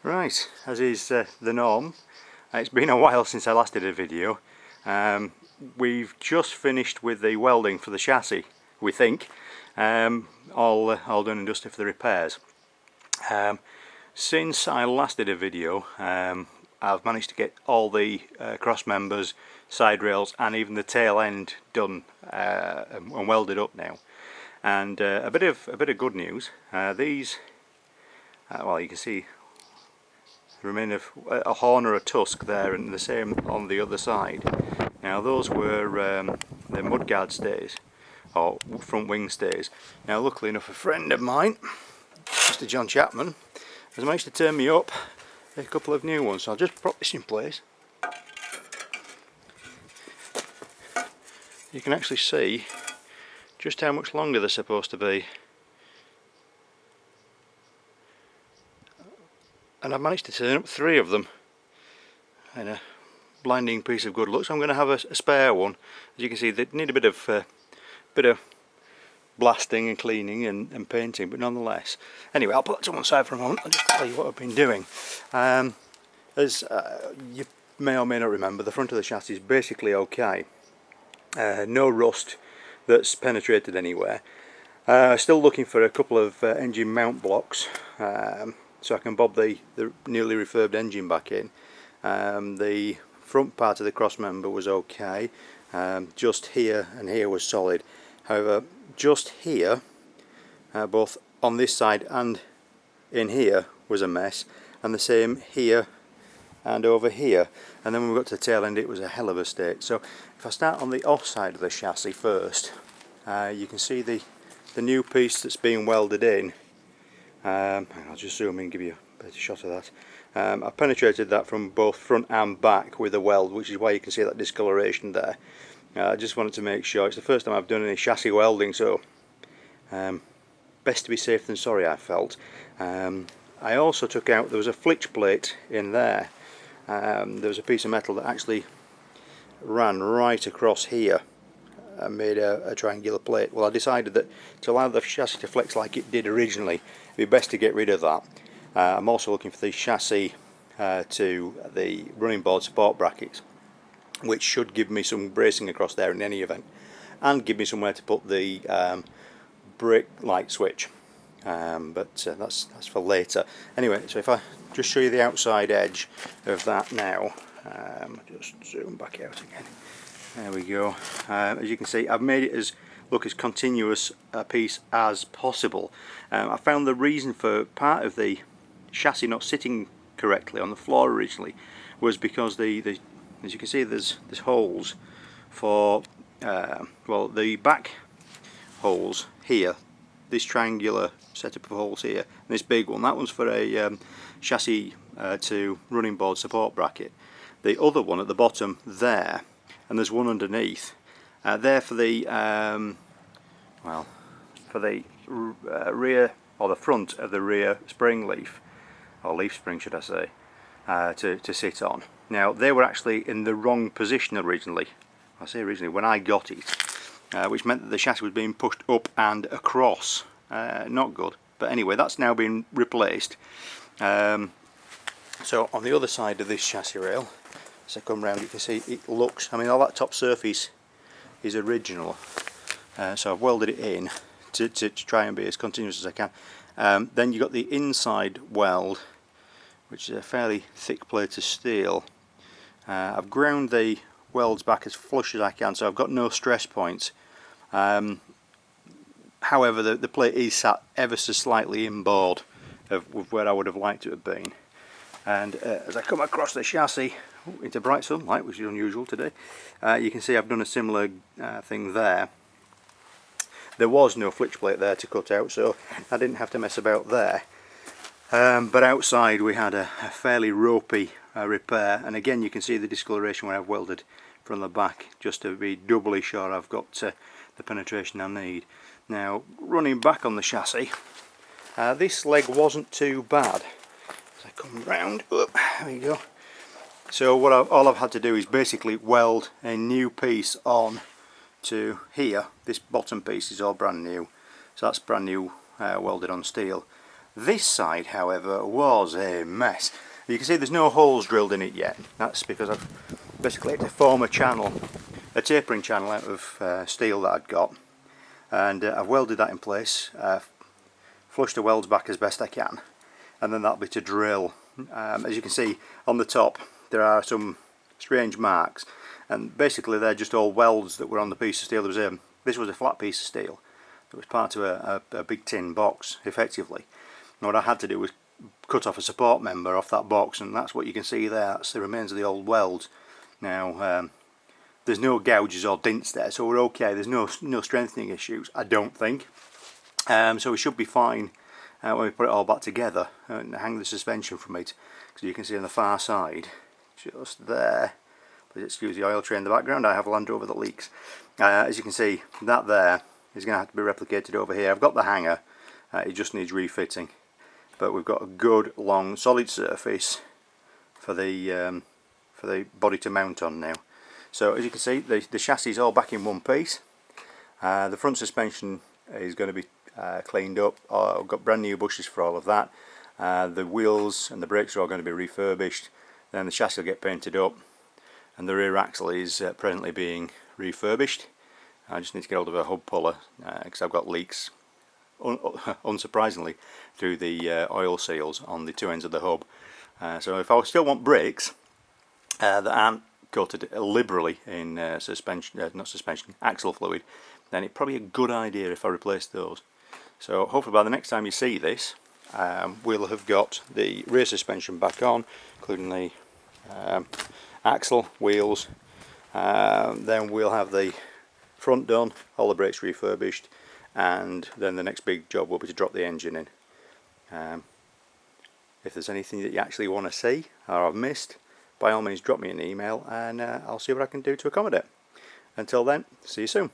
Right, as is the norm, it's been a while since I last did a video. We've just finished with the welding for the chassis, we think, all done and dusted for the repairs. Since I last did a video, I've managed to get all the cross members, side rails and even the tail end done and welded up now. And a bit of good news. These, well, you can see the remain of a horn or a tusk there, and the same on the other side. Now those were the mudguard stays, or front wing stays. Now luckily enough, a friend of mine, Mr. John Chapman, has managed to turn me up a couple of new ones. So I'll just prop this in place. You can actually see just how much longer they're supposed to be. And I've managed to turn up 3 of them in a blinding piece of good luck. So I'm going to have a spare one. As you can see, they need a bit of blasting and cleaning and painting, but nonetheless. Anyway, I'll put that to one side for a moment. I'll just tell you what I've been doing. As you may or may not remember, the front of the chassis is basically okay. No rust that's penetrated anywhere. Still looking for a couple of engine mount blocks. So I can bob the newly refurbed engine back in. The front part of the cross member was okay. Just here and here was solid. However, just here, both on this side and in here, was a mess, and the same here and over here. And then when we got to the tail end, it was a hell of a state. So if I start on the off side of the chassis first, you can see the new piece that's being welded in. I'll just zoom in and give you a better shot of that. I've penetrated that from both front and back with a weld, which is why you can see that discoloration there. I just wanted to make sure. It's the first time I've done any chassis welding, so best to be safe than sorry, I felt. I also took out, there was a flitch plate in there. There was a piece of metal that actually ran right across here and made a triangular plate. Well, I decided that to allow the chassis to flex like it did originally, it'd be best to get rid of that. I'm also looking for the chassis to the running board support brackets, which should give me some bracing across there in any event, and give me somewhere to put the brake light switch. But that's for later. Anyway, so if I just show you the outside edge of that now, just zoom back out again. There we go. As you can see, I've made it look as continuous a piece as possible. I found the reason for part of the chassis not sitting correctly on the floor originally was because as you can see, there's holes for well, the back holes here, this triangular setup of holes here, and this big one, that one's for a chassis to running board support bracket. The other one at the bottom there, and there's one underneath, there for the well, for the rear, or the front of the rear spring leaf, or leaf spring should I say, to sit on. Now they were actually in the wrong position originally. I say originally, when I got it, which meant that the chassis was being pushed up and across. Not good, but anyway, that's now been replaced. So on the other side of this chassis rail, as I come round, you can see it looks, I mean, all that top surface is original, so I've welded it in to try and be as continuous as I can. Then you've got the inside weld, which is a fairly thick plate of steel. I've ground the welds back as flush as I can, so I've got no stress points. However, the plate is sat ever so slightly inboard of where I would have liked it to have been. And as I come across the chassis into bright sunlight, which is unusual today, you can see I've done a similar thing there. There was no flitch plate there to cut out, so I didn't have to mess about there. But outside we had a fairly ropey repair, and again you can see the discoloration where I've welded from the back, just to be doubly sure I've got the penetration I need. Now, running back on the chassis, this leg wasn't too bad. As I come round, there we go. So all I've had to do is basically weld a new piece on to here. This bottom piece is all brand new, so that's brand new welded on steel. This side, however, was a mess. You can see there's no holes drilled in it yet. That's because I've basically had to form a channel, a tapering channel out of steel that I'd got, and I've welded that in place, flushed the welds back as best I can, and then that'll be to drill. As you can see on the top there are some strange marks, and basically they're just all welds that were on the piece of steel. This was a flat piece of steel. It was part of a big tin box, effectively. And what I had to do was cut off a support member off that box, and that's what you can see there. That's the remains of the old welds. Now there's no gouges or dints there, so we're okay. There's no strengthening issues, I don't think. So we should be fine when we put it all back together and hang the suspension from it. Because you can see on the far side, just there, please excuse the oil tray in the background, I have a Land Rover that leaks. As you can see, that there is going to have to be replicated over here. I've got the hanger, it just needs refitting. But we've got a good long solid surface for the body to mount on now. So as you can see, the chassis is all back in one piece. The front suspension is going to be cleaned up. I've got brand new bushes for all of that. The wheels and the brakes are all going to be refurbished. Then the chassis will get painted up, and the rear axle is presently being refurbished. I just need to get hold of a hub puller because I've got leaks, unsurprisingly, through the oil seals on the two ends of the hub. So if I still want brakes that aren't coated liberally in axle fluid, then it's probably a good idea if I replace those. So hopefully by the next time you see this, we'll have got the rear suspension back on, including the axle, wheels. Then we'll have the front done, all the brakes refurbished, and then the next big job will be to drop the engine in. If there's anything that you actually want to see or I've missed, by all means drop me an email and I'll see what I can do to accommodate. Until then, see you soon.